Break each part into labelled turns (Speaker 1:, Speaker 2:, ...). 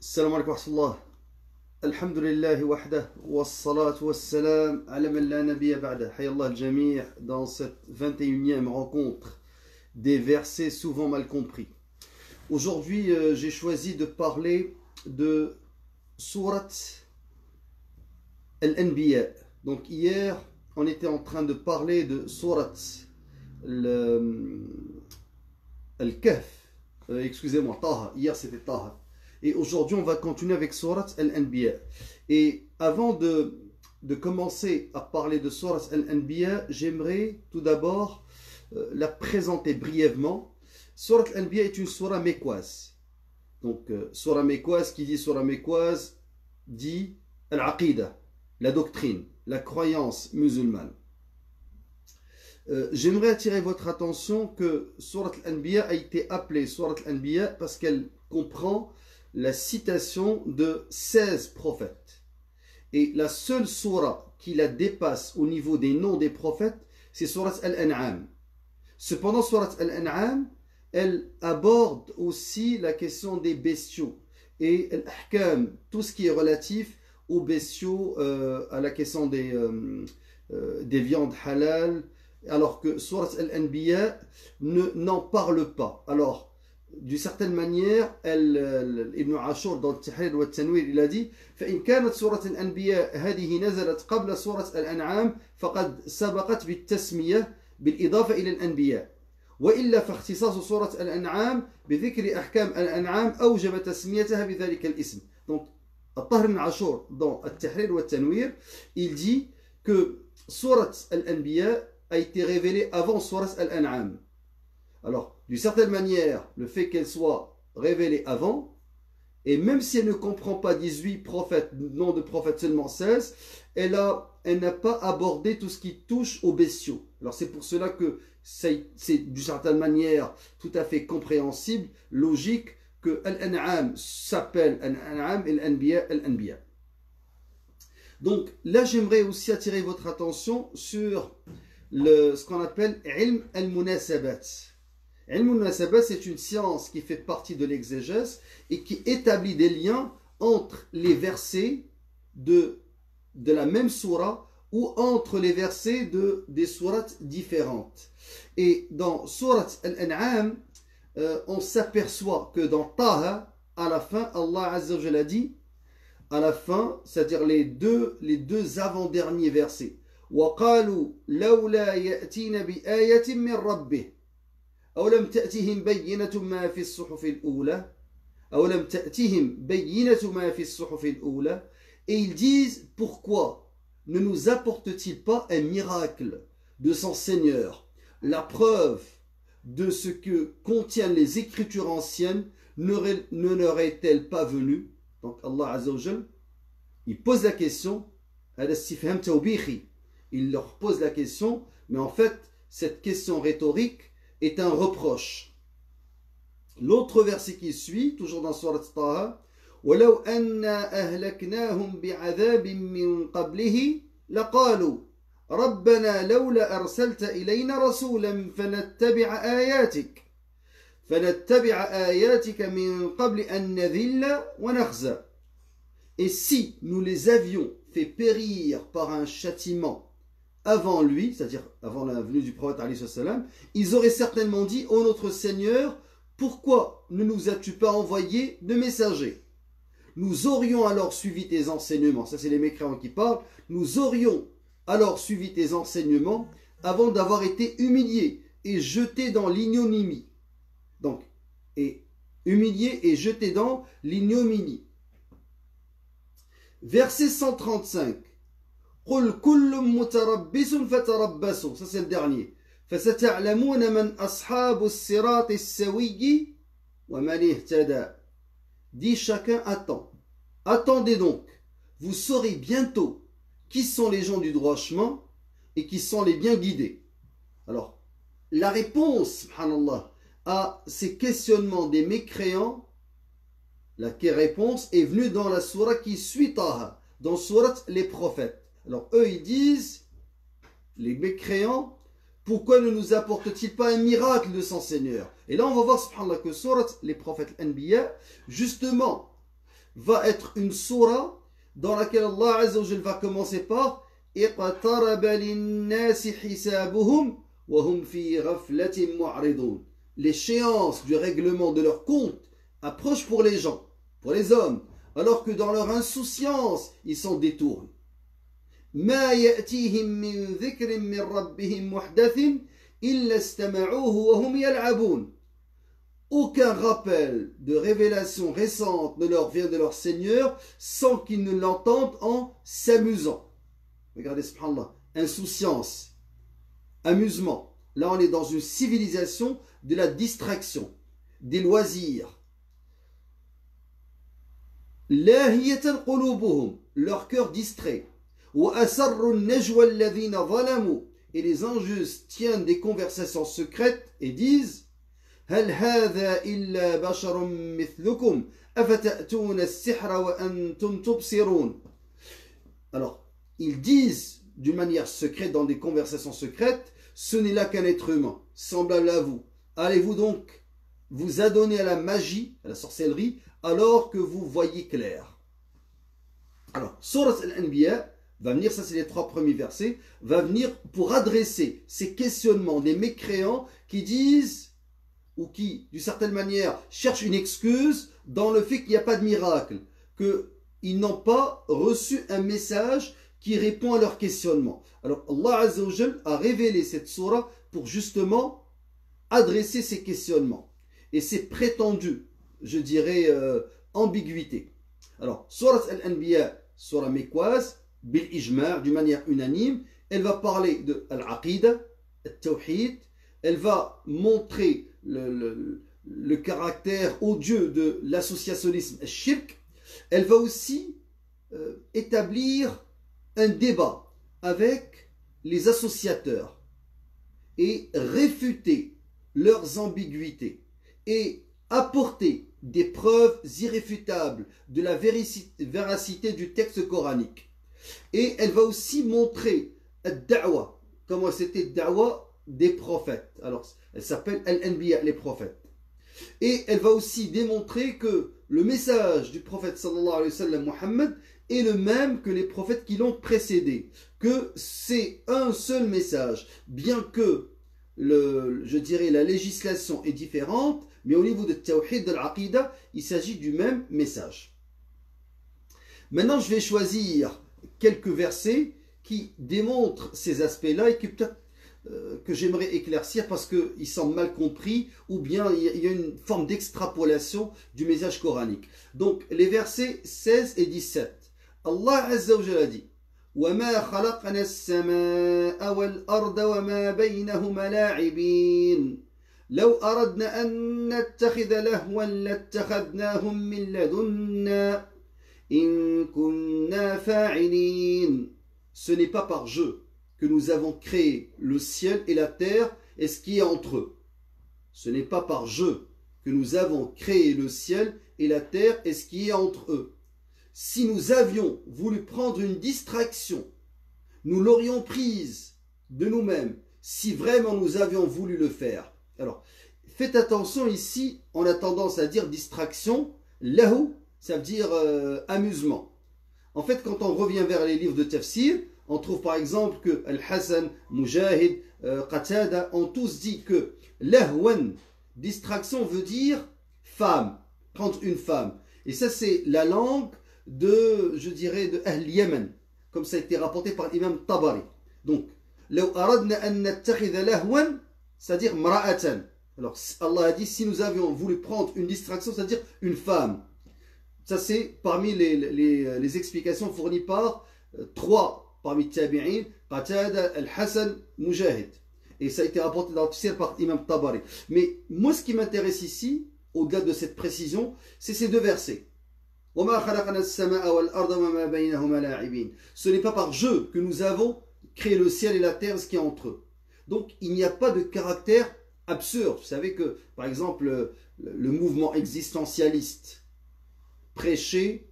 Speaker 1: السلام عليكم ورحمة الله. الحمد لله وحده والصلاة والسلام على من لا نبي بعده. حيا الله الجميع dans cette 21e rencontre des versets souvent mal compris. Aujourd'hui, j'ai choisi de parler de Surat Al-Anbiya. Donc hier, on était en train de parler de Surat Al-Kahf. Excusez-moi, Taha. Hier, c'était Taha. Et aujourd'hui, on va continuer avec Surat Al-Anbiya. Et avant de commencer à parler de Surat Al-Anbiya, j'aimerais tout d'abord la présenter brièvement. Surat Al-Anbiya est une surah mécoise. Donc, surah mécoise, qui dit surah mécoise, dit Al-Aqida, la doctrine, la croyance musulmane. J'aimerais attirer votre attention que Surat Al-Anbiya a été appelée Surat Al-Anbiya parce qu'elle comprend la citation de 16 prophètes. Et la seule surah qui la dépasse au niveau des noms des prophètes, c'est Surat Al-An'am. Cependant, Surat Al-An'am, elle aborde aussi la question des bestiaux et l'ahkam, tout ce qui est relatif aux bestiaux, à la question des viandes halal, alors que Surat Al-Anbiya n'en parle pas. Alors, d'une certaine manière, Ibn Ashur dans le Tahrir wa Tanwir, il a dit فإن كانت سورة الأنبياء هذه نزلت قبل سورة الأنعام فقد سبقت بالتسمية بالإضافة إلى الأنبياء وإلا فاختصاص سورة الأنعام بذكر أحكام الأنعام أوجب تسميتها بذلك الاسم. Donc, Tahrir ibn Ashur dans le Tahrir wa Tanwir, il dit que Surat Al-Anbiya a été révélée avant Surat Al-An'am. Alors, d'une certaine manière, le fait qu'elle soit révélée avant, et même si elle ne comprend pas 18 prophètes, nom de prophètes seulement 16, elle n'a pas abordé tout ce qui touche aux bestiaux. Alors c'est pour cela que c'est d'une certaine manière tout à fait compréhensible, logique, que Al-An'am s'appelle Al-An'am et Al-Anbiya Al-Anbiya. Donc là, j'aimerais aussi attirer votre attention sur ce qu'on appelle Ilm al-Munasabat. Ilm al-Munasabat, c'est une science qui fait partie de l'exégèse et qui établit des liens entre les versets de la même surah ou entre les versets des sourates différentes. Et dans Surat Al-An'am, on s'aperçoit que dans Taha, à la fin, Allah Azza wa Jalla a dit, à la fin, c'est-à-dire les deux avant-derniers versets, وَقَالُوا لَوْلَا يَأْتِينَ بِآيَةٍ مِّن رَبِّهِ أولم تأتهم بينة ما في الصحف الأولى أولم تأتهم بينة ما في الصحف الأولى. Et ils disent, pourquoi ne nous apporte-t-il pas un miracle de son Seigneur, la preuve de ce que contiennent les écritures anciennes ne leur est-elle pas venue? Donc Allah Azza wa Jal, il pose la question, il leur pose la question, mais en fait cette question rhétorique est un reproche. L'autre verset qui suit, toujours dans Surat Taha, وَلَوْ أَنَّا أَهْلَكْنَاهُمْ بِعَذَابٍ مِّن قَبْلِهِ لَقَالُوا رَبَّنَا لَوْلَا أَرْسَلْتَ إِلَيْنَا رَسُولًا فَنَتَّبِعَ آيَاتِكَ مِن قَبْلِ أَن نَّذِلَّ وَنَخْزَى. Et si nous les avions fait périr par un châtiment avant lui, c'est-à-dire avant la venue du prophète, ils auraient certainement dit, ô notre Seigneur, pourquoi ne nous as-tu pas envoyé de messagers? Nous aurions alors suivi tes enseignements. Ça, c'est les mécréants qui parlent. Nous aurions alors suivi tes enseignements avant d'avoir été humiliés et jetés dans l'ignominie. Donc, et humiliés et jetés dans l'ignominie. Verset 135. قل كل متربص فتربصوا. Ça c'est le dernier. فستعلمون من أصحاب الصراط السوي ومن اهتدى. Dit chacun attend. Attendez donc. Vous saurez bientôt qui sont les gens du droit chemin et qui sont les bien guidés. Alors, la réponse, subhanallah, à ces questionnements des mécréants, la réponse est venue dans la surah qui suit Taha, dans Surat les prophètes. Alors eux ils disent, les mécréants, pourquoi ne nous apporte-t-il pas un miracle de son Seigneur? Et là on va voir subhanallah que Surat les prophètes Anbiya, justement, va être une sourate dans laquelle Allah Azza wa Jal va commencer par اقترب للناس حسابهم وهم في غفلة معرضون. L'échéance du règlement de leur compte approche pour les gens, pour les hommes, alors que dans leur insouciance, ils s'en détournent. ما يأتيهم من ذكر من ربهم محدث إلا استمعوه وهم يلعبون. Aucun rappel de révélation récente ne leur vient de leur Seigneur sans qu'ils ne l'entendent en s'amusant. Regardez, subhanallah, insouciance, amusement. Là, on est dans une civilisation de la distraction, des loisirs. Lahiyatan qulubuhum, leur cœur distrait. Wa asarru najwa alladhina zalamu, et les injustes tiennent des conversations secrètes et disent هل هذا إلا بشر مثلكم أفتأتون السحر وأنتم تبصرون. Alors, ils disent d'une manière secrète, dans des conversations secrètes, ce n'est là qu'un être humain, semblable à vous. Allez-vous donc vous adonner à la magie, à la sorcellerie, alors que vous voyez clair. Alors, Surat Al-Anbiya va venir, ça c'est les 3 premiers versets, va venir pour adresser ces questionnements des mécréants qui disent, ou qui, d'une certaine manière, cherchent une excuse dans le fait qu'il n'y a pas de miracle, qu'ils n'ont pas reçu un message qui répond à leurs questionnements. Alors Allah Azza wa Jal a révélé cette sourate pour justement adresser ces questionnements et ces prétendues, je dirais, ambiguïtés. Alors, Surat Al-Anbiya, Surah mécoise, bil ijma', d'une manière unanime, elle va parler de Al-Aqida, Al-Tawhid, elle va montrer le caractère odieux de l'associationnisme shirk. Elle va aussi établir un débat avec les associateurs et réfuter leurs ambiguïtés et apporter des preuves irréfutables de la véracité du texte coranique. Et elle va aussi montrer ad-da'wa, comment c'était da'wa des prophètes. Alors, elle s'appelle Al-Anbiya, les prophètes. Et elle va aussi démontrer que le message du prophète sallallahu alayhi wa sallam, Muhammad, est le même que les prophètes qui l'ont précédé. Que c'est un seul message. Bien que, je dirais, la législation est différente, mais au niveau de Tawhid, de l'Aqida, il s'agit du même message. Maintenant, je vais choisir quelques versets qui démontrent ces aspects-là et qui peut-être que j'aimerais éclaircir parce qu'ils sont mal compris ou bien il y a une forme d'extrapolation du message coranique. Donc les versets 16 et 17. Allah Azza wa Jalla dit وَمَا خَلَقْنَا السَّمَاءَ وَالْأَرْضَ وَمَا بَيْنَهُمَا لَاعِبِينَ لَوْ أَرَدْنَا أَن نَّتَّخِذَ لَهْوًا لَّاتَّخَذْنَاهُ مِن لَّدُنَّا إِن كُنَّا فَاعِلِينَ. Ce n'est pas par jeu que nous avons créé le ciel et la terre et ce qui est entre eux. Ce n'est pas par jeu que nous avons créé le ciel et la terre et ce qui est entre eux. Si nous avions voulu prendre une distraction, nous l'aurions prise de nous-mêmes, si vraiment nous avions voulu le faire. Alors, faites attention ici, on a tendance à dire distraction, lahu, ça veut dire amusement. En fait, quand on revient vers les livres de tafsir, on trouve par exemple que Al-Hassan, Mujahid, Qatada ont tous dit que lahwan, distraction veut dire femme, prendre une femme. Et ça c'est la langue de, je dirais, de Ahl Yemen, comme ça a été rapporté par l'imam Tabari. Donc, law aradna an nattakhidha lahwan, c'est-à-dire mra'atan. Alors Allah a dit si nous avions voulu prendre une distraction, c'est-à-dire une femme. Ça c'est parmi les explications fournies par 3 parmi Tabi'in, Qatada, Al-Hassan, Mujahid. Et ça a été rapporté dans le tafsir par Imam Tabari. Mais moi, ce qui m'intéresse ici, au-delà de cette précision, c'est ces 2 versets. Ce n'est pas par jeu que nous avons créé le ciel et la terre, ce qui est entre eux. Donc, il n'y a pas de caractère absurde. Vous savez que, par exemple, le mouvement existentialiste prêchait,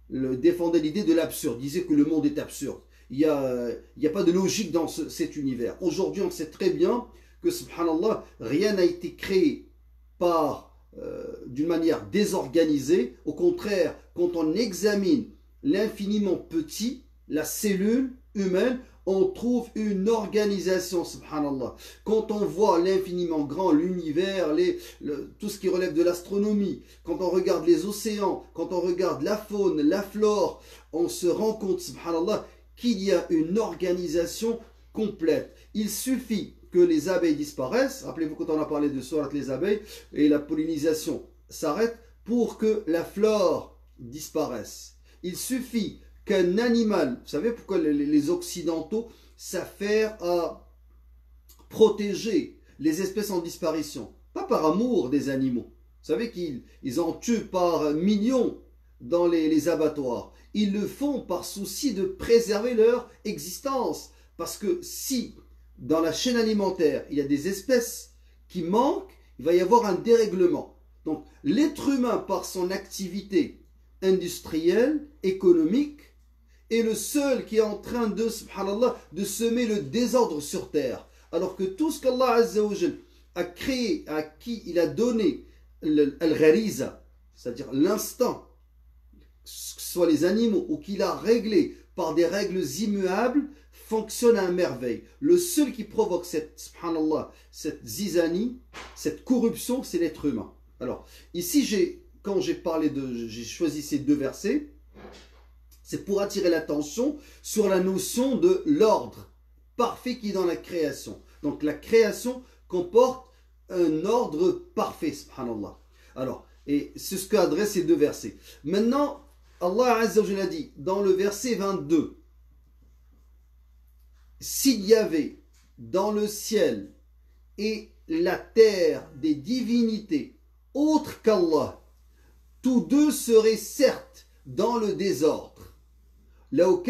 Speaker 1: défendait l'idée de l'absurde, disait que le monde est absurde. Il n'y a pas de logique dans cet univers. Aujourd'hui, on sait très bien que, subhanallah, rien n'a été créé par d'une manière désorganisée. Au contraire, quand on examine l'infiniment petit, la cellule humaine, on trouve une organisation, subhanallah. Quand on voit l'infiniment grand, l'univers, tout ce qui relève de l'astronomie, quand on regarde les océans, quand on regarde la faune, la flore, on se rend compte, subhanallah, qu'il y a une organisation complète. Il suffit que les abeilles disparaissent. Rappelez-vous quand on a parlé de sourate les abeilles et la pollinisation s'arrête pour que la flore disparaisse. Il suffit qu'un animal, vous savez pourquoi les Occidentaux s'affairent à protéger les espèces en disparition? Pas par amour des animaux. Vous savez qu'ils en tuent par millions dans les abattoirs. Ils le font par souci de préserver leur existence. Parce que si dans la chaîne alimentaire, il y a des espèces qui manquent, il va y avoir un dérèglement. Donc l'être humain, par son activité industrielle, économique, est le seul qui est en train de, subhanallah, de semer le désordre sur terre. Alors que tout ce qu'Allah Azza wa Jal a créé, à qui il a donné al-ghariza, c'est-à-dire l'instinct, que ce soit les animaux, ou qu'il a réglé par des règles immuables, fonctionne à merveille. Le seul qui provoque subhanallah, cette zizanie, cette corruption, c'est l'être humain. Alors, ici, quand j'ai choisi ces deux versets, c'est pour attirer l'attention sur la notion de l'ordre parfait qui est dans la création. Donc la création comporte un ordre parfait, subhanallah. Alors, et c'est ce qu'adressent ces deux versets. Maintenant, Allah Azza wa Jalla dit dans le verset 22, s'il y avait dans le ciel et la terre des divinités autres qu'Allah, tous deux seraient certes dans le désordre. Donc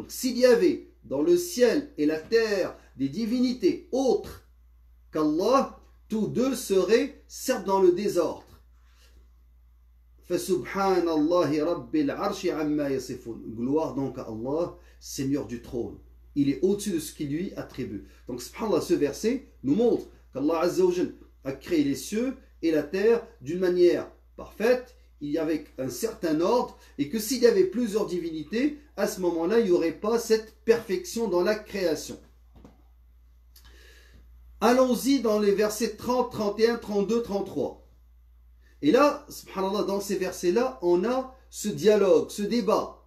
Speaker 1: s'il y avait dans le ciel et la terre des divinités autres qu'Allah, tous deux seraient certes dans le désordre. Gloire donc à Allah, Seigneur du trône. Il est au-dessus de ce qui lui attribue. Donc subhanallah, ce verset nous montre qu'Allah Azza wa Jal a créé les cieux et la terre d'une manière parfaite, il y avait un certain ordre, et que s'il y avait plusieurs divinités, à ce moment-là, il n'y aurait pas cette perfection dans la création. Allons-y dans les versets 30, 31, 32, 33. Et là, subhanallah, dans ces versets-là, on a ce dialogue, ce débat,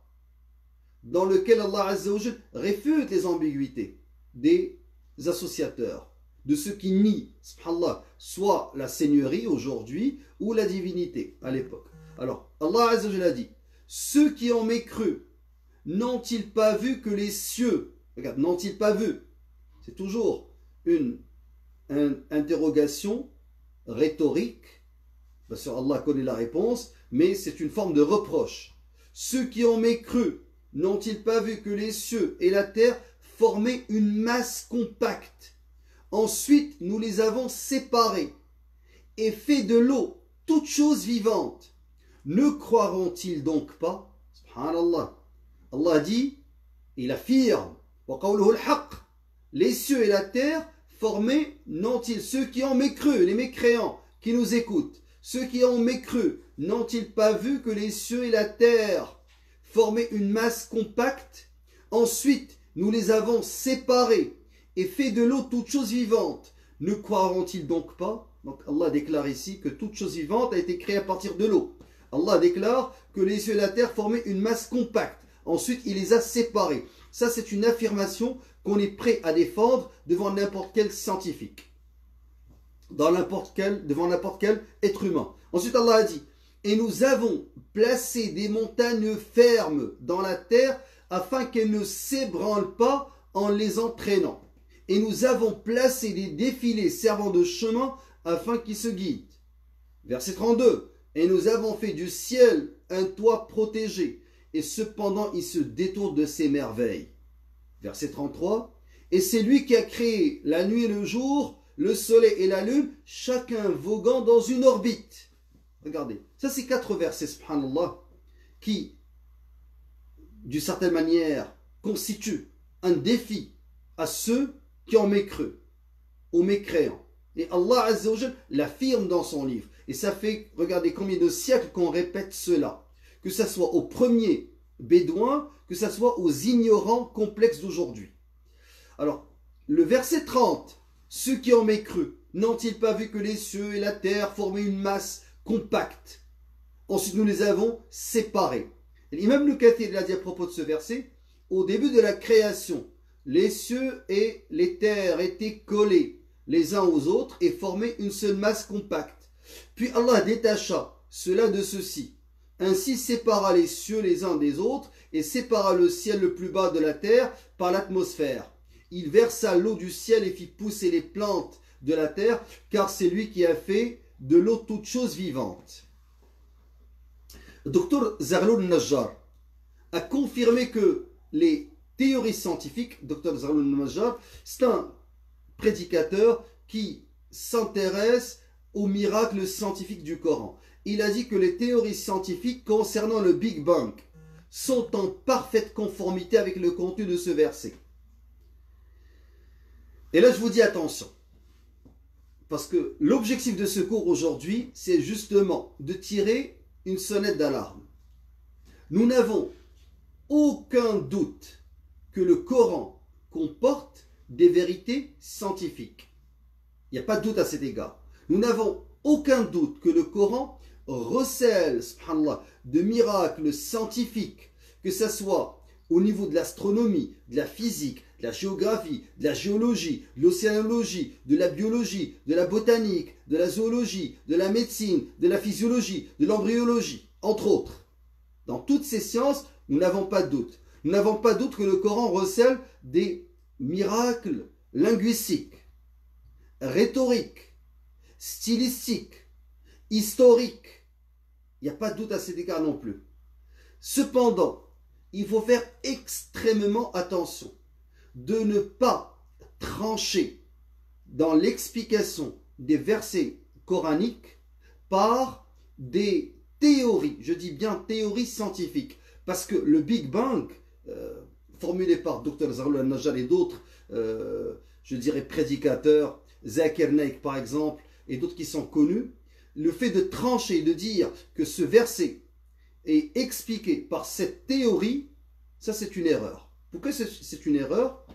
Speaker 1: dans lequel Allah Azza wa Jal réfute les ambiguïtés des associateurs, de ceux qui nient, subhanallah, soit la seigneurie aujourd'hui, ou la divinité à l'époque. Alors, Allah Azza wa Jal a dit, ceux qui ont mécru, n'ont-ils pas vu que les cieux, regarde, n'ont-ils pas vu? C'est toujours une interrogation rhétorique. Bien sûr, Allah connaît la réponse, mais c'est une forme de reproche. Ceux qui ont mécru, n'ont-ils pas vu que les cieux et la terre formaient une masse compacte? Ensuite, nous les avons séparés et fait de l'eau toute chose vivante. Ne croiront-ils donc pas? Subhanallah. Allah dit, il affirme, les cieux et la terre formés, n'ont-ils, ceux qui ont mécru, les mécréants qui nous écoutent, ceux qui ont mécru, n'ont-ils pas vu que les cieux et la terre formaient une masse compacte? Ensuite, nous les avons séparés et fait de l'eau toute chose vivante. Ne croiront-ils donc pas? Donc Allah déclare ici que toute chose vivante a été créée à partir de l'eau. Allah déclare que les cieux et la terre formaient une masse compacte. Ensuite, il les a séparés. Ça, c'est une affirmation qu'on est prêt à défendre devant n'importe quel scientifique. Devant n'importe quel être humain. Ensuite, Allah a dit, et nous avons placé des montagnes fermes dans la terre afin qu'elles ne s'ébranlent pas en les entraînant. Et nous avons placé des défilés servant de chemin afin qu'ils se guident. Verset 32. Et nous avons fait du ciel un toit protégé, et cependant il se détourne de ses merveilles. Verset 33. Et c'est lui qui a créé la nuit et le jour, le soleil et la lune, chacun voguant dans une orbite. Regardez, ça c'est 4 versets, subhanallah, qui, d'une certaine manière, constituent un défi à ceux qui ont mécru, aux mécréants. Et Allah Azza wa Jal l'affirme dans son livre. Et ça fait, regardez combien de siècles qu'on répète cela. Que ça soit aux premiers bédouins, que ça soit aux ignorants complexes d'aujourd'hui. Alors, le verset 30, ceux qui ont mécru, n'ont-ils pas vu que les cieux et la terre formaient une masse compacte? Ensuite, nous les avons séparés. L'imam Ibn Kathir l'a dit à propos de ce verset, au début de la création, les cieux et les terres étaient collés les uns aux autres et formaient une seule masse compacte. Puis Allah détacha cela de ceci. Ainsi sépara les cieux les uns des autres et sépara le ciel le plus bas de la terre par l'atmosphère. Il versa l'eau du ciel et fit pousser les plantes de la terre, car c'est lui qui a fait de l'eau toute chose vivante. Dr Zarloul Najjar a confirmé que les théories scientifiques, Dr Zarloul Najjar, c'est un prédicateur qui s'intéresse aux miracles scientifiques du Coran. Il a dit que les théories scientifiques concernant le Big Bang sont en parfaite conformité avec le contenu de ce verset. Et là, je vous dis attention, parce que l'objectif de ce cours aujourd'hui, c'est justement de tirer une sonnette d'alarme. Nous n'avons aucun doute que le Coran comporte des vérités scientifiques. Il n'y a pas de doute à cet égard. Nous n'avons aucun doute que le Coran recèle, subhanallah, de miracles scientifiques, que ce soit au niveau de l'astronomie, de la physique, de la géographie, de la géologie, de l'océanologie, de la biologie, de la botanique, de la zoologie, de la médecine, de la physiologie, de l'embryologie, entre autres. Dans toutes ces sciences, nous n'avons pas de doute. Nous n'avons pas de doute que le Coran recèle des miracles linguistiques, rhétoriques, stylistiques, historiques. Il n'y a pas de doute à cet égard non plus. Cependant, il faut faire extrêmement attention de ne pas trancher dans l'explication des versets coraniques par des théories, je dis bien théories scientifiques, parce que le Big Bang, formulé par Dr Zarloul Najjar et d'autres, je dirais prédicateurs, Zakir Naik par exemple, et d'autres qui sont connus, le fait de trancher et de dire que ce verset est expliqué par cette théorie, ça c'est une erreur. Pourquoi c'est une erreur?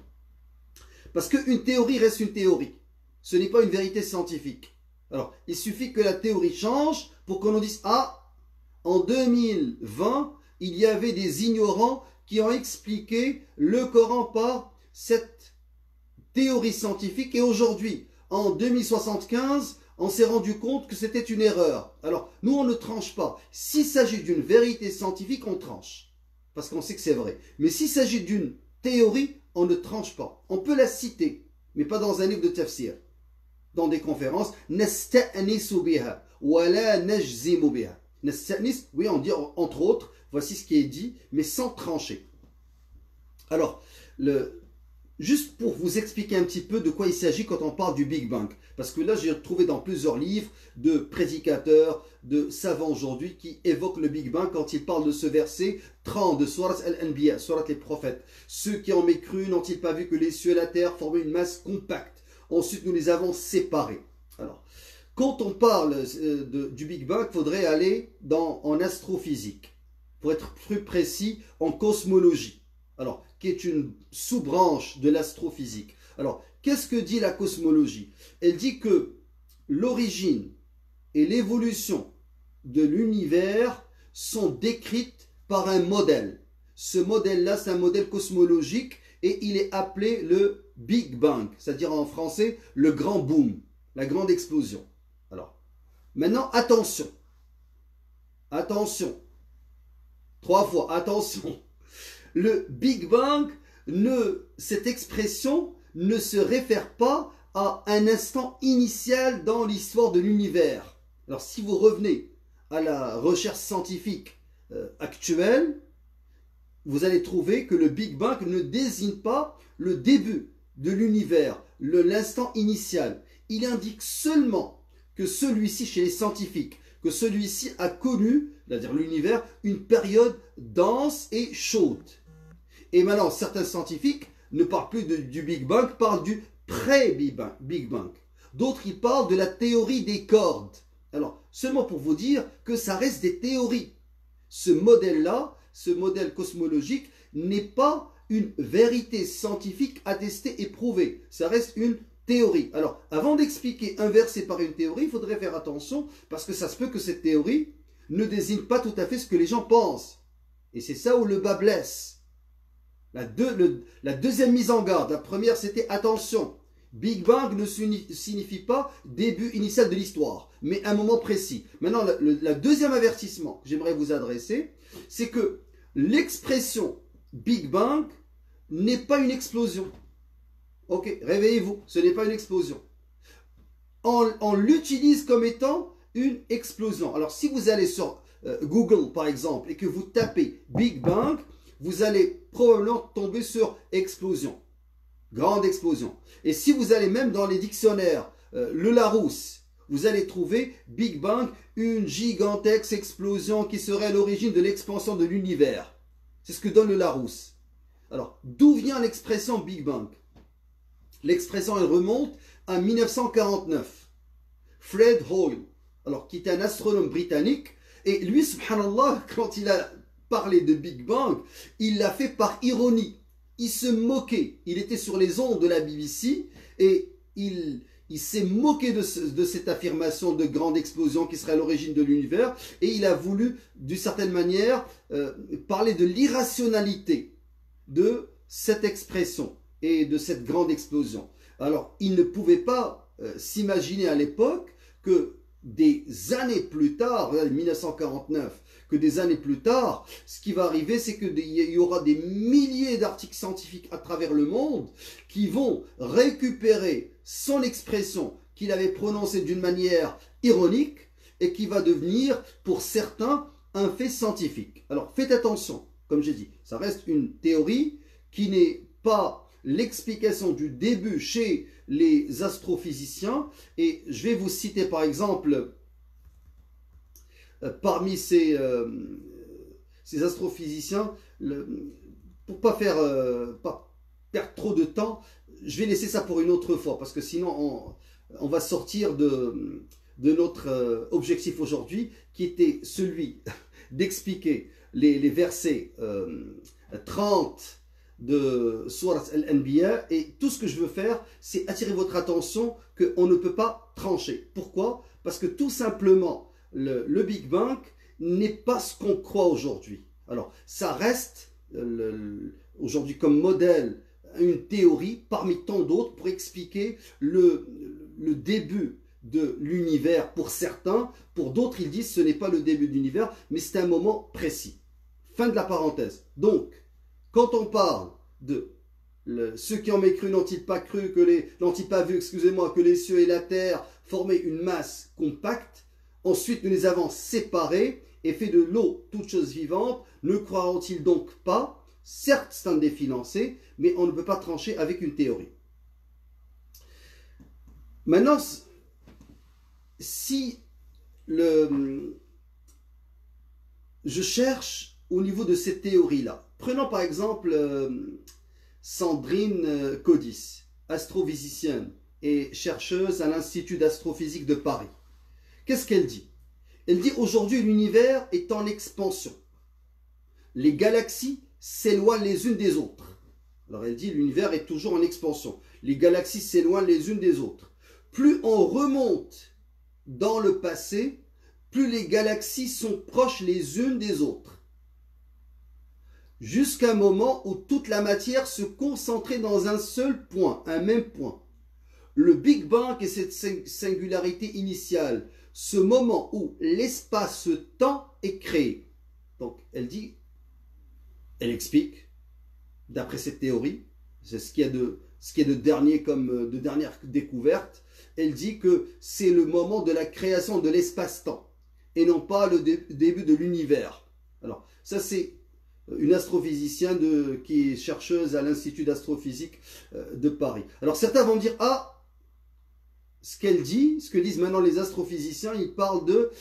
Speaker 1: Parce qu'une théorie reste une théorie. Ce n'est pas une vérité scientifique. Alors, il suffit que la théorie change pour qu'on nous dise « Ah, en 2020, il y avait des ignorants qui ont expliqué le Coran par cette théorie scientifique et aujourd'hui, en 2075, on s'est rendu compte que c'était une erreur. » Alors, nous, on ne tranche pas. S'il s'agit d'une vérité scientifique, on tranche. Parce qu'on sait que c'est vrai. Mais s'il s'agit d'une théorie, on ne tranche pas. On peut la citer, mais pas dans un livre de tafsir. Dans des conférences, nasta'nisu biha wa la najzimu biha. Nasta'nis, oui, on dit entre autres, voici ce qui est dit, mais sans trancher. Alors, juste pour vous expliquer un petit peu de quoi il s'agit quand on parle du Big Bang. Parce que là, j'ai trouvé dans plusieurs livres de prédicateurs, de savants aujourd'hui qui évoquent le Big Bang quand ils parlent de ce verset 30 de Surat Al-Anbiya, Surat les prophètes. Ceux qui ont mécru n'ont-ils pas vu que les cieux et la terre formaient une masse compacte? Ensuite, nous les avons séparés. Alors, quand on parle du Big Bang, il faudrait aller en astrophysique. Pour être plus précis, en cosmologie. Alors, qui est une sous-branche de l'astrophysique. Alors, qu'est-ce que dit la cosmologie? Elle dit que l'origine et l'évolution de l'univers sont décrites par un modèle. Ce modèle-là, c'est un modèle cosmologique et il est appelé le Big Bang, c'est-à-dire en français, le grand boom, la grande explosion. Alors, maintenant, attention. Attention. 3 fois, attention. Le Big Bang, cette expression ne se réfère pas à un instant initial dans l'histoire de l'univers. Alors si vous revenez à la recherche scientifique actuelle, vous allez trouver que le Big Bang ne désigne pas le début de l'univers, l'instant initial. Il indique seulement que celui-ci, chez les scientifiques, que celui-ci a connu, c'est-à-dire l'univers, une période dense et chaude. Et maintenant, certains scientifiques ne parlent plus du Big Bang, parlent du pré-Big Bang. D'autres, ils parlent de la théorie des cordes. Alors, seulement pour vous dire que ça reste des théories. Ce modèle-là, ce modèle cosmologique, n'est pas une vérité scientifique attestée et prouvée. Ça reste une théorie. Alors, avant d'expliquer un verset par une théorie, il faudrait faire attention parce que ça se peut que cette théorie ne désigne pas tout à fait ce que les gens pensent. Et c'est ça où le bas blesse. La deuxième mise en garde, la première c'était attention. Big Bang ne signifie pas début initial de l'histoire, mais un moment précis. Maintenant, le deuxième avertissement que j'aimerais vous adresser, c'est que l'expression Big Bang n'est pas une explosion. Ok, réveillez-vous, ce n'est pas une explosion. On l'utilise comme étant une explosion. Alors, si vous allez sur Google, par exemple, et que vous tapez Big Bang, vous allez probablement tomber sur explosion. Grande explosion. Et si vous allez même dans les dictionnaires, le Larousse, vous allez trouver Big Bang, une gigantesque explosion qui serait l'origine de l'expansion de l'univers. C'est ce que donne le Larousse. Alors, d'où vient l'expression Big Bang? L'expression, elle remonte à 1949. Fred Hoyle, alors, qui était un astronome britannique, et lui, subhanallah, quand il a parlé de Big Bang, il l'a fait par ironie. Il se moquait. Il était sur les ondes de la BBC et il s'est moqué de cette affirmation de grande explosion qui serait à l'origine de l'univers et il a voulu, d'une certaine manière, parler de l'irrationalité de cette expression et de cette grande explosion. Alors, il ne pouvait pas s'imaginer à l'époque que des années plus tard, 1949, que des années plus tard, ce qui va arriver, c'est qu'il y aura des milliers d'articles scientifiques à travers le monde qui vont récupérer son expression qu'il avait prononcée d'une manière ironique et qui va devenir, pour certains, un fait scientifique. Alors, faites attention, comme j'ai dit, ça reste une théorie qui n'est pas l'explication du début chez les astrophysiciens. Et je vais vous citer par exemple, parmi ces astrophysiciens, pour pas perdre trop de temps, je vais laisser ça pour une autre fois, parce que sinon on va sortir de notre objectif aujourd'hui, qui était celui d'expliquer les versets 30 de Surat Al-Anbiya, et tout ce que je veux faire, c'est attirer votre attention qu'on ne peut pas trancher. Pourquoi? Parce que tout simplement, le Big Bang n'est pas ce qu'on croit aujourd'hui. Alors, ça reste aujourd'hui comme modèle une théorie parmi tant d'autres pour expliquer le début de l'univers pour certains. Pour d'autres, ils disent que ce n'est pas le début de l'univers, mais c'est un moment précis. Fin de la parenthèse. Donc, quand on parle de ceux qui ont mécru n'ont-ils pas cru, n'ont-ils pas vu, excusez-moi, que les cieux et la terre formaient une masse compacte, ensuite nous les avons séparés et fait de l'eau toute chose vivante, ne croiront-ils donc pas? Certes, c'est un défi lancé, mais on ne peut pas trancher avec une théorie. Maintenant, si je cherche au niveau de cette théorie-là, prenons par exemple Sandrine Codis, astrophysicienne et chercheuse à l'Institut d'astrophysique de Paris. Qu'est-ce qu'elle dit? Elle dit aujourd'hui l'univers est en expansion. Les galaxies s'éloignent les unes des autres. Alors elle dit l'univers est toujours en expansion. Les galaxies s'éloignent les unes des autres. Plus on remonte dans le passé, plus les galaxies sont proches les unes des autres. Jusqu'à un moment où toute la matière se concentrait dans un seul point, un même point. Le Big Bang et cette singularité initiale, ce moment où l'espace-temps est créé. Donc elle dit, elle explique, d'après cette théorie, c'est ce qu'il y a de dernier comme de dernière découverte, elle dit que c'est le moment de la création de l'espace-temps et non pas le début de l'univers. Alors ça c'est une astrophysicienne qui est chercheuse à l'Institut d'astrophysique de Paris. Alors certains vont dire, ah, ce qu'elle dit, ce que disent maintenant les astrophysiciens, ils parlent de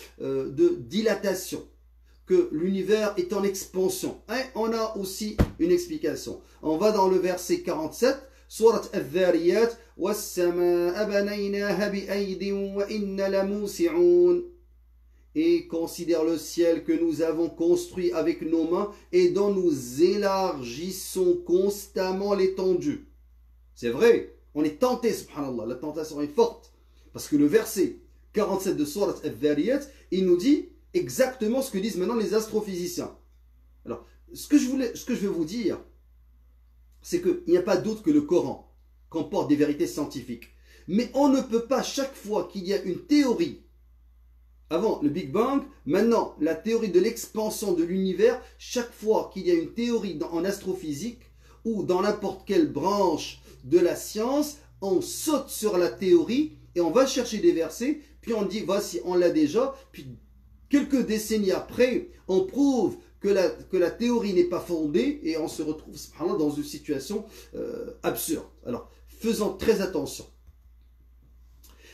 Speaker 1: dilatation, que l'univers est en expansion. Et on a aussi une explication. On va dans le verset 47, Sourate Al-Dhariyat, وَالسَّمَاءَ بَنَيْنَاهَا بِأَيْدٍ وَإِنَّا لَمُوسِعُونَ. Et considère le ciel que nous avons construit avec nos mains et dont nous élargissons constamment l'étendue. C'est vrai, on est tenté, subhanallah, la tentation est forte. Parce que le verset 47 de Sourate Al-Dhariyat, il nous dit exactement ce que disent maintenant les astrophysiciens. Alors, ce que je veux vous dire, c'est qu'il n'y a pas doute que le Coran comporte des vérités scientifiques. Mais on ne peut pas, chaque fois qu'il y a une théorie, avant le Big Bang, maintenant la théorie de l'expansion de l'univers, chaque fois qu'il y a une théorie en astrophysique ou dans n'importe quelle branche de la science, on saute sur la théorie et on va chercher des versets, puis on dit voici, on l'a déjà, puis quelques décennies après, on prouve que la théorie n'est pas fondée et on se retrouve dans une situation absurde. Alors, faisons très attention.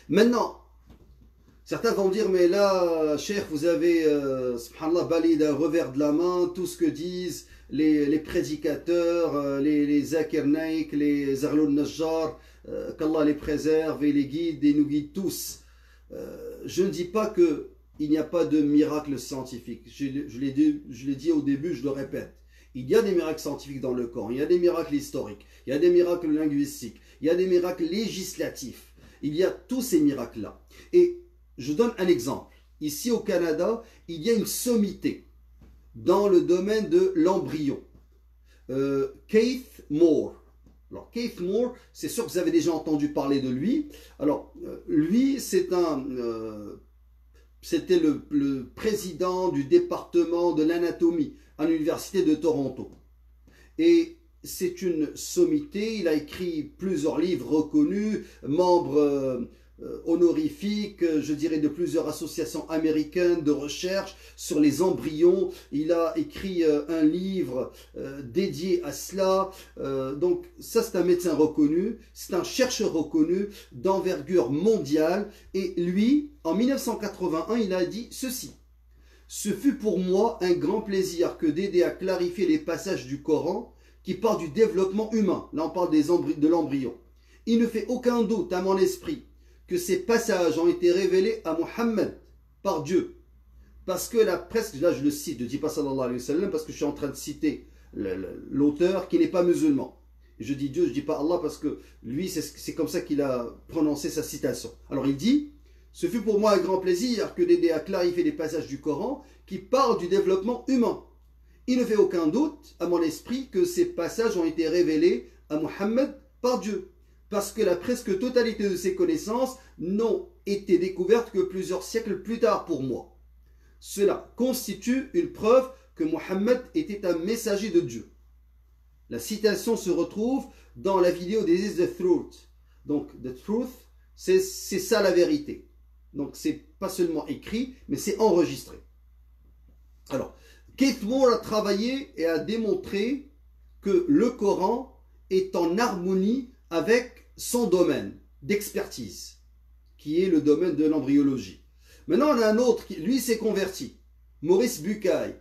Speaker 1: Maintenant, certains vont dire, mais là, Cheikh, vous avez, subhanallah, balayé d'un revers de la main tout ce que disent les prédicateurs, les Zakir Naik, les Zarloun Najjar, qu'Allah les préserve et les guide et nous guide tous. Je ne dis pas qu'il n'y a pas de miracle scientifique. Je l'ai dit au début, je le répète. Il y a des miracles scientifiques dans le Coran, il y a des miracles historiques, il y a des miracles linguistiques, il y a des miracles législatifs. Il y a tous ces miracles-là. Et je donne un exemple. Ici au Canada, il y a une sommité dans le domaine de l'embryon. Keith Moore. Alors, Keith Moore, c'est sûr que vous avez déjà entendu parler de lui. Alors, lui, c'était le président du département de l'anatomie à l'université de Toronto. Et c'est une sommité, il a écrit plusieurs livres reconnus, membre honorifique, je dirais, de plusieurs associations américaines de recherche sur les embryons. Il a écrit un livre dédié à cela. Donc ça, c'est un médecin reconnu, c'est un chercheur reconnu d'envergure mondiale. Et lui, en 1981, il a dit ceci: « Ce fut pour moi un grand plaisir que d'aider à clarifier les passages du Coran qui parlent du développement humain. » Là, on parle de l'embryon. « Il ne fait aucun doute à mon esprit que ces passages ont été révélés à Mohammed par Dieu. » Parce que là, presque, là je le cite, je ne dis pas sallallahu alayhi wa sallam parce que je suis en train de citer l'auteur qui n'est pas musulman. Et je dis Dieu, je ne dis pas Allah parce que lui, c'est comme ça qu'il a prononcé sa citation. Alors il dit: « Ce fut pour moi un grand plaisir que d'aider à clarifier les passages du Coran qui parlent du développement humain. Il ne fait aucun doute à mon esprit que ces passages ont été révélés à Mohammed par Dieu. Parce que la presque totalité de ces connaissances n'ont été découvertes que plusieurs siècles plus tard pour moi. Cela constitue une preuve que Mohammed était un messager de Dieu. » La citation se retrouve dans la vidéo This is the Truth. Donc, the truth, c'est ça la vérité. Donc, c'est pas seulement écrit, mais c'est enregistré. Alors, Keith Moore a travaillé et a démontré que le Coran est en harmonie avec son domaine d'expertise, qui est le domaine de l'embryologie. Maintenant, on a un autre qui, lui, s'est converti. Maurice Bucaille,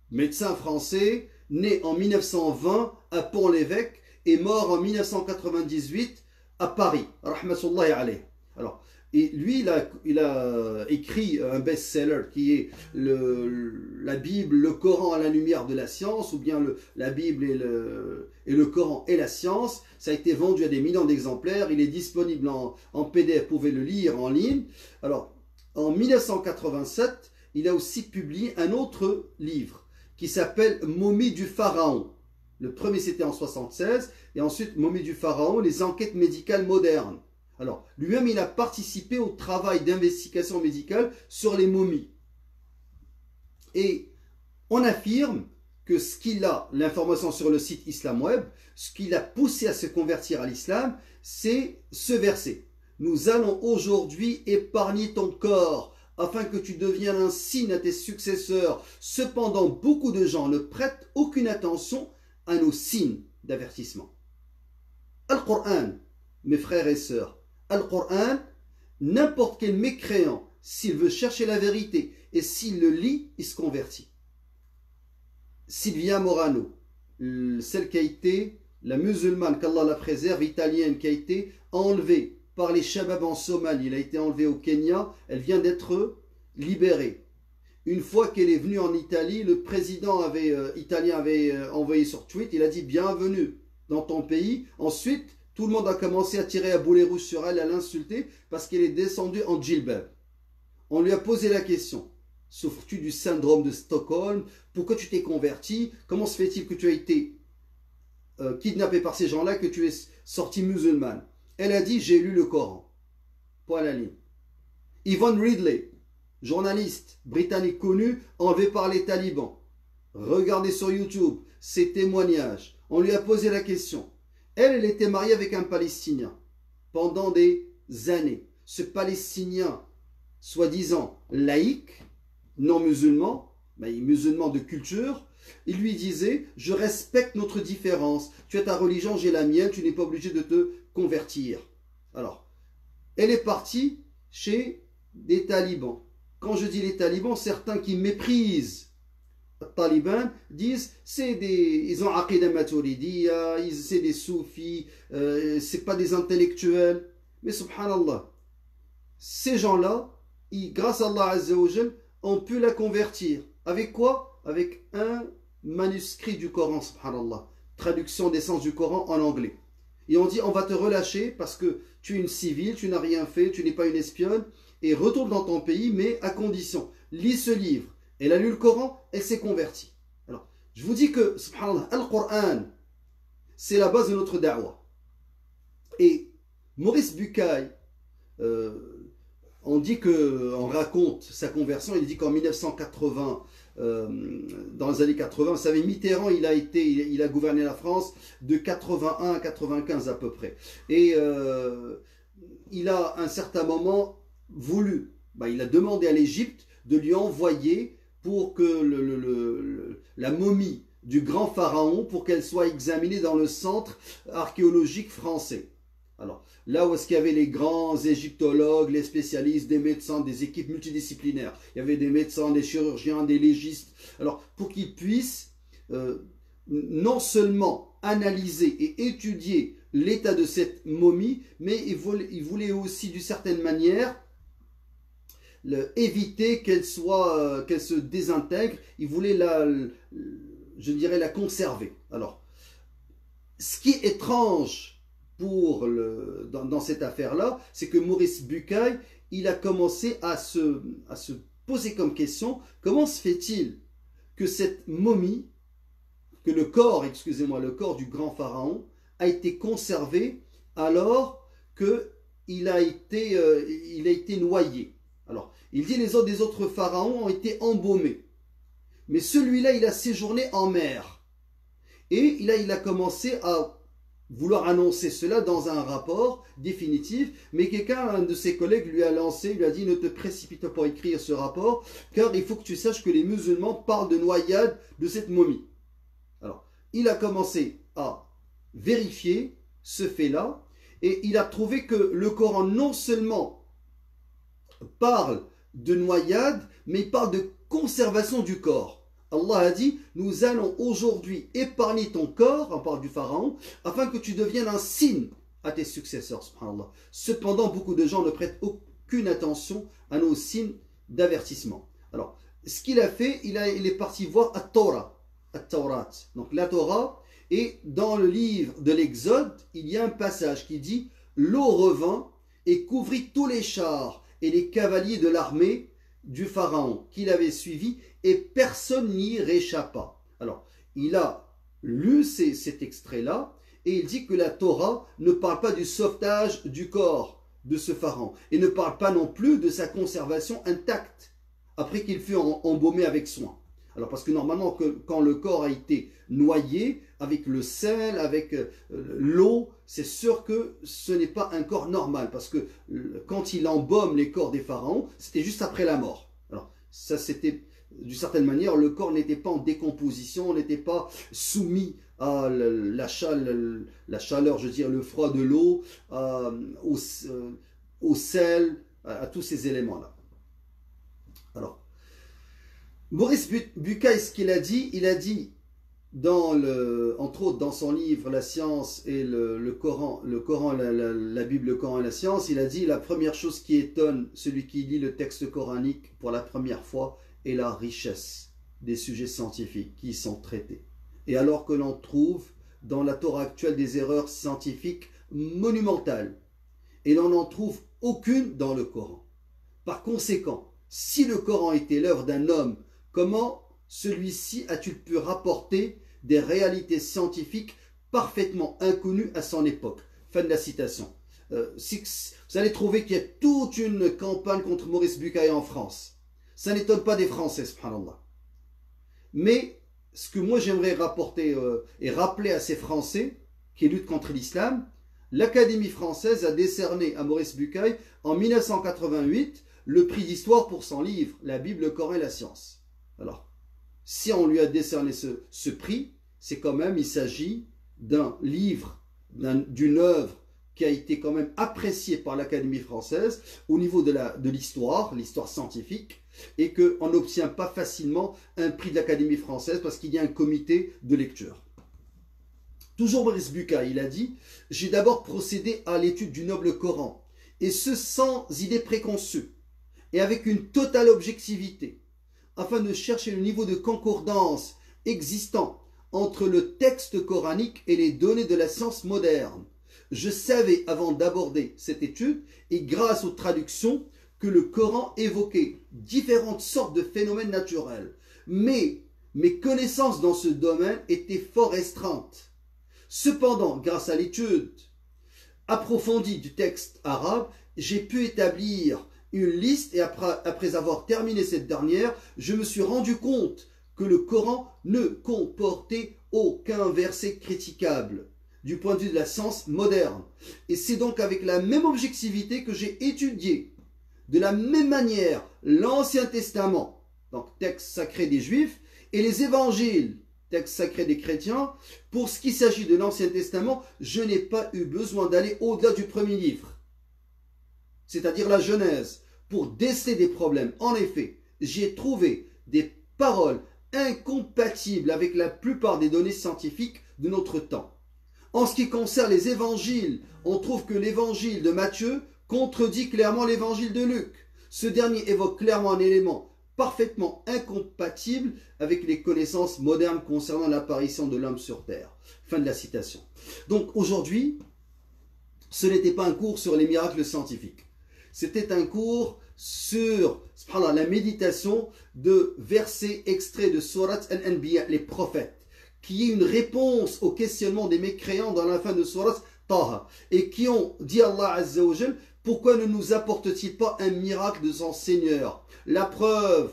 Speaker 1: médecin français, né en 1920 à Pont-l'Évêque et mort en 1998 à Paris. Rahmatullahi alayh. Alors, et lui, il a écrit un best-seller qui est la Bible, le Coran à la lumière de la science, ou bien la Bible et le Coran et la science. Ça a été vendu à des millions d'exemplaires. Il est disponible en PDF, vous pouvez le lire en ligne. Alors, en 1987, il a aussi publié un autre livre qui s'appelle Momie du Pharaon. Le premier, c'était en 1976, et ensuite Momie du Pharaon, les enquêtes médicales modernes. Alors, lui-même, il a participé au travail d'investigation médicale sur les momies. Et on affirme que ce qu'il a, l'information sur le site Islam Web, ce qui l'a poussé à se convertir à l'islam, c'est ce verset. « Nous allons aujourd'hui épargner ton corps, afin que tu deviennes un signe à tes successeurs. Cependant, beaucoup de gens ne prêtent aucune attention à nos signes d'avertissement. » Al-Qur'an, mes frères et sœurs, Al-Qur'an, n'importe quel mécréant, s'il veut chercher la vérité et s'il le lit, il se convertit. Sylvia Morano, celle qui a été la musulmane, qu'Allah la préserve, italienne, qui a été enlevée par les Shabab en Somalie, elle a été enlevée au Kenya, elle vient d'être libérée. Une fois qu'elle est venue en Italie, le président italien avait envoyé sur tweet, il a dit bienvenue dans ton pays. Ensuite, tout le monde a commencé à tirer à boulet rouge sur elle, à l'insulter parce qu'elle est descendue en djilbab. On lui a posé la question, souffres-tu du syndrome de Stockholm? Pourquoi tu t'es converti? Comment se fait-il que tu as été kidnappé par ces gens-là, que tu es sortie musulmane? Elle a dit, j'ai lu le Coran. Point à la ligne. Yvonne Ridley, journaliste britannique connu, enlevé par les talibans. Regardez sur YouTube ses témoignages. On lui a posé la question. Elle était mariée avec un Palestinien pendant des années. Ce Palestinien, soi-disant laïque, non musulman, mais musulman de culture, il lui disait, je respecte notre différence. Tu as ta religion, j'ai la mienne, tu n'es pas obligé de te convertir. Alors, elle est partie chez des talibans. Quand je dis les talibans, certains qui méprisent les talibans disent ils ont aqida maturidiya, c'est des soufis, c'est pas des intellectuels. Mais subhanallah, ces gens-là, grâce à Allah Azza wa Jal, ont pu la convertir. Avec quoi? Avec un manuscrit du Coran, subhanallah. Traduction des sens du Coran en anglais. Et on dit, on va te relâcher parce que tu es une civile, tu n'as rien fait, tu n'es pas une espionne, et retourne dans ton pays, mais à condition. Lis ce livre. Elle a lu le Coran, elle s'est convertie. Alors, je vous dis que, subhanallah, Al-Qur'an, c'est la base de notre da'wah. Et Maurice Bucaille, on dit on raconte sa conversion, il dit qu'en 1980, dans les années 80, vous savez, Mitterrand, il a gouverné la France de 81 à 95 à peu près. Et il a, à un certain moment, voulu, il a demandé à l'Égypte de lui envoyer pour que la momie du grand pharaon, pour qu'elle soit examinée dans le centre archéologique français. Alors, là où est-ce qu'il y avait les grands égyptologues, les spécialistes, des médecins, des équipes multidisciplinaires. Il y avait des médecins, des chirurgiens, des légistes. Alors, pour qu'ils puissent non seulement analyser et étudier l'état de cette momie, mais ils voulaient aussi, d'une certaine manière, éviter qu'elle se désintègre. Ils voulaient je dirais, la conserver. Alors, ce qui est étrange dans cette affaire-là, c'est que Maurice Bucaille, il a commencé à se poser comme question, comment se fait-il que cette momie, que le corps du grand pharaon, a été conservé alors qu'il a été noyé. Alors, il dit les autres pharaons ont été embaumés. Mais celui-là, il a séjourné en mer. Et il a commencé à vouloir annoncer cela dans un rapport définitif, mais un de ses collègues lui a dit ne te précipite pas pour écrire ce rapport, car il faut que tu saches que les musulmans parlent de noyade de cette momie. Alors, il a commencé à vérifier ce fait-là, et il a trouvé que le Coran non seulement parle de noyade, mais il parle de conservation du corps. Allah a dit, nous allons aujourd'hui épargner ton corps, on parle du pharaon, afin que tu deviennes un signe à tes successeurs, subhanallah. Cependant, beaucoup de gens ne prêtent aucune attention à nos signes d'avertissement. Alors, ce qu'il a fait, il est parti voir At-Tawrat. Donc la Torah, et dans le livre de l'Exode, il y a un passage qui dit, l'eau revint et couvrit tous les chars et les cavaliers de l'armée du pharaon qu'il avait suivi, et personne n'y réchappa. Alors, il a lu cet extrait-là, et il dit que la Torah ne parle pas du sauvetage du corps de ce pharaon, et ne parle pas non plus de sa conservation intacte, après qu'il fut embaumé avec soin. Alors, parce que normalement, quand le corps a été noyé, avec le sel, avec l'eau, c'est sûr que ce n'est pas un corps normal, parce que quand il embaume les corps des pharaons, c'était juste après la mort. Alors, ça c'était, d'une certaine manière, le corps n'était pas en décomposition, n'était pas soumis à la chaleur, je veux dire, le froid de l'eau, au sel, à tous ces éléments-là. Alors, Maurice Bucaille, ce qu'il a dit, entre autres dans son livre La science et le Coran, la Bible, le Coran et la science, il a dit la première chose qui étonne celui qui lit le texte coranique pour la première fois est la richesse des sujets scientifiques qui y sont traités. Et alors que l'on trouve dans la Torah actuelle des erreurs scientifiques monumentales, et l'on n'en trouve aucune dans le Coran. Par conséquent, si le Coran était l'œuvre d'un homme, comment celui-ci a-t-il pu rapporter des réalités scientifiques parfaitement inconnues à son époque? Fin de la citation. Vous allez trouver qu'il y a toute une campagne contre Maurice Bucaille en France. Ça n'étonne pas des Français, subhanallah. Mais ce que moi j'aimerais rapporter et rappeler à ces Français qui luttent contre l'islam, l'Académie française a décerné à Maurice Bucaille en 1988 le prix d'histoire pour son livre La Bible, le Coran et la science. Alors, si on lui a décerné ce prix, c'est quand même, il s'agit d'un livre, d'une œuvre qui a été quand même appréciée par l'Académie française au niveau de l'histoire scientifique, et qu'on n'obtient pas facilement un prix de l'Académie française parce qu'il y a un comité de lecture. Toujours Maurice Bucaille, il a dit « J'ai d'abord procédé à l'étude du noble Coran, et ce sans idée préconçue, et avec une totale objectivité, afin de chercher le niveau de concordance existant entre le texte coranique et les données de la science moderne. Je savais avant d'aborder cette étude, et grâce aux traductions, que le Coran évoquait différentes sortes de phénomènes naturels. Mais mes connaissances dans ce domaine étaient fort restreintes. Cependant, grâce à l'étude approfondie du texte arabe, j'ai pu établir une liste, et après avoir terminé cette dernière, je me suis rendu compte que le Coran ne comportait aucun verset critiquable du point de vue de la science moderne. Et c'est donc avec la même objectivité que j'ai étudié de la même manière l'Ancien Testament, donc texte sacré des Juifs, et les évangiles, texte sacré des chrétiens. Pour ce qui s'agit de l'Ancien Testament, je n'ai pas eu besoin d'aller au-delà du premier livre, c'est-à-dire la Genèse, pour déceler des problèmes. En effet, j'ai trouvé des paroles incompatibles avec la plupart des données scientifiques de notre temps. En ce qui concerne les évangiles, on trouve que l'évangile de Matthieu contredit clairement l'évangile de Luc. Ce dernier évoque clairement un élément parfaitement incompatible avec les connaissances modernes concernant l'apparition de l'homme sur terre. Fin de la citation. Donc aujourd'hui, ce n'était pas un cours sur les miracles scientifiques. C'était un cours sur la méditation de versets extraits de Surat Al-Anbiya, les prophètes, qui est une réponse au questionnement des mécréants dans la fin de Surat Taha, et qui ont dit Allah Azza wa Jal, pourquoi ne nous apporte-t-il pas un miracle de son Seigneur? La preuve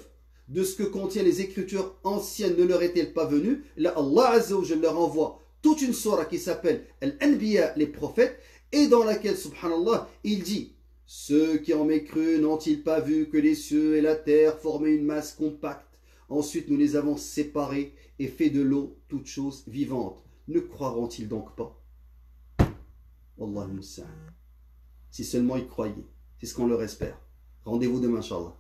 Speaker 1: de ce que contiennent les écritures anciennes ne leur est-elle pas venue? Là, Allah Azza wa Jal leur envoie toute une surah qui s'appelle Al-Anbiya, les prophètes, et dans laquelle, subhanallah, il dit: ceux qui en mécru n'ont-ils pas vu que les cieux et la terre formaient une masse compacte? Ensuite, nous les avons séparés et fait de l'eau toute chose vivante. Ne croiront-ils donc pas? Wallah al-Musta'an. Si seulement ils croyaient. C'est ce qu'on leur espère. Rendez-vous demain, Inch'Allah.